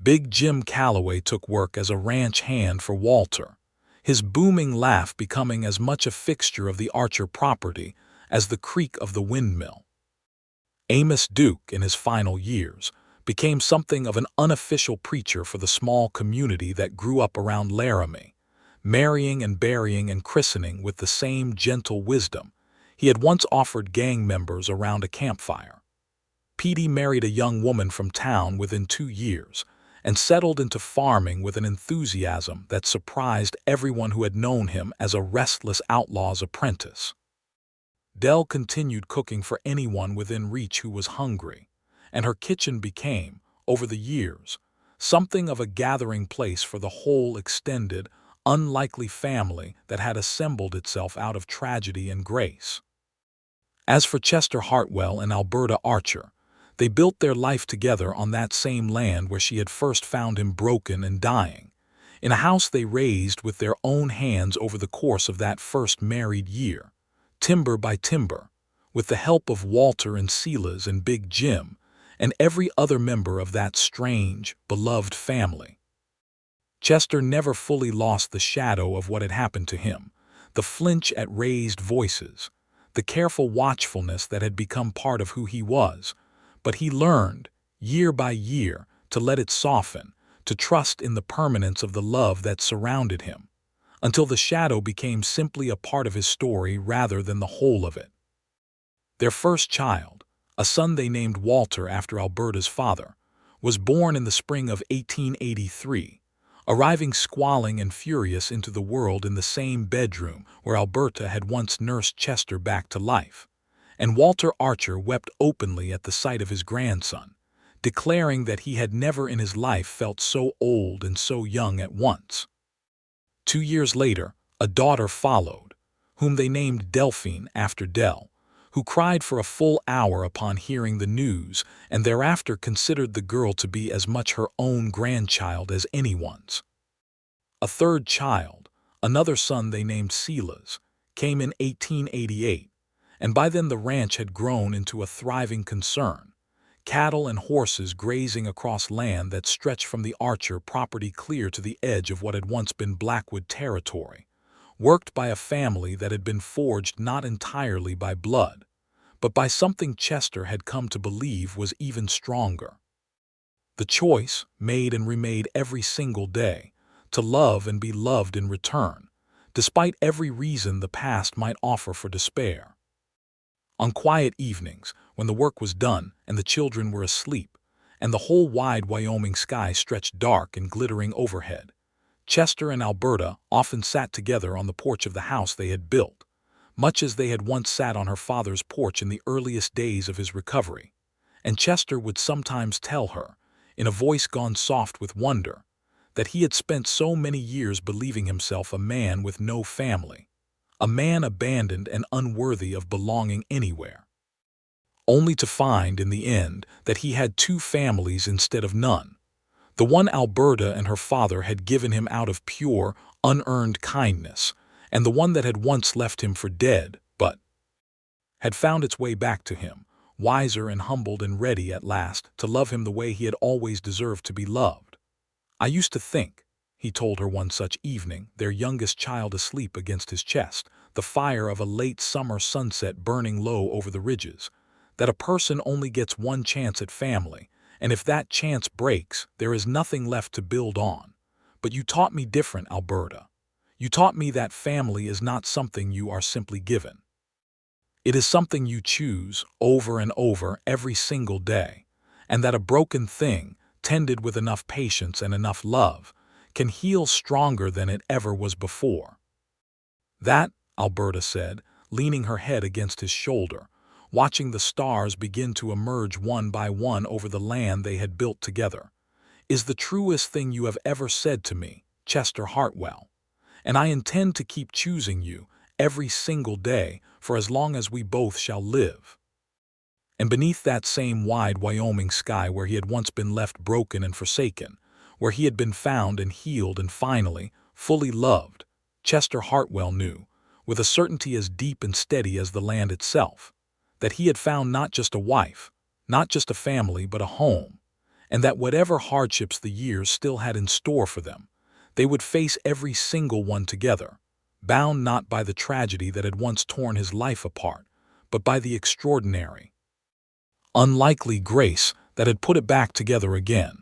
Big Jim Calloway took work as a ranch hand for Walter, his booming laugh becoming as much a fixture of the Archer property as the creak of the windmill. Amos Duke, in his final years, became something of an unofficial preacher for the small community that grew up around Laramie, marrying and burying and christening with the same gentle wisdom he had once offered gang members around a campfire. Petey married a young woman from town within 2 years and settled into farming with an enthusiasm that surprised everyone who had known him as a restless outlaw's apprentice. Dell continued cooking for anyone within reach who was hungry, and her kitchen became, over the years, something of a gathering place for the whole extended, unlikely family that had assembled itself out of tragedy and grace. As for Chester Hartwell and Alberta Archer, they built their life together on that same land where she had first found him broken and dying, in a house they raised with their own hands over the course of that first married year, timber by timber, with the help of Walter and Silas and Big Jim, and every other member of that strange, beloved family. Chester never fully lost the shadow of what had happened to him, the flinch at raised voices, the careful watchfulness that had become part of who he was, but he learned, year by year, to let it soften, to trust in the permanence of the love that surrounded him, until the shadow became simply a part of his story rather than the whole of it. Their first child, a son they named Walter after Alberta's father, was born in the spring of 1883, arriving squalling and furious into the world in the same bedroom where Alberta had once nursed Chester back to life, and Walter Archer wept openly at the sight of his grandson, declaring that he had never in his life felt so old and so young at once. 2 years later, a daughter followed, whom they named Delphine after Dell, who cried for a full hour upon hearing the news and thereafter considered the girl to be as much her own grandchild as anyone's. A third child, another son they named Silas, came in 1888, and by then the ranch had grown into a thriving concern, cattle and horses grazing across land that stretched from the Archer property clear to the edge of what had once been Blackwood territory, worked by a family that had been forged not entirely by blood, but by something Chester had come to believe was even stronger. The choice, made and remade every single day, to love and be loved in return, despite every reason the past might offer for despair. On quiet evenings, when the work was done and the children were asleep, and the whole wide Wyoming sky stretched dark and glittering overhead, Chester and Alberta often sat together on the porch of the house they had built, much as they had once sat on her father's porch in the earliest days of his recovery, and Chester would sometimes tell her, in a voice gone soft with wonder, that he had spent so many years believing himself a man with no family, a man abandoned and unworthy of belonging anywhere, only to find in the end that he had two families instead of none, the one Alberta and her father had given him out of pure, unearned kindness, and the one that had once left him for dead, but had found its way back to him, wiser and humbled and ready at last to love him the way he had always deserved to be loved. "I used to think," he told her one such evening, their youngest child asleep against his chest, the fire of a late summer sunset burning low over the ridges, "that a person only gets one chance at family, and if that chance breaks, there is nothing left to build on. But you taught me different, Alberta. You taught me that family is not something you are simply given. It is something you choose over and over every single day, and that a broken thing, tended with enough patience and enough love, can heal stronger than it ever was before." "That," Alberta said, leaning her head against his shoulder, watching the stars begin to emerge one by one over the land they had built together, "is the truest thing you have ever said to me, Chester Hartwell, and I intend to keep choosing you every single day for as long as we both shall live." And beneath that same wide Wyoming sky where he had once been left broken and forsaken, where he had been found and healed and finally, fully loved, Chester Hartwell knew, with a certainty as deep and steady as the land itself, that he had found not just a wife, not just a family, but a home, and that whatever hardships the years still had in store for them, they would face every single one together, bound not by the tragedy that had once torn his life apart, but by the extraordinary, unlikely grace that had put it back together again.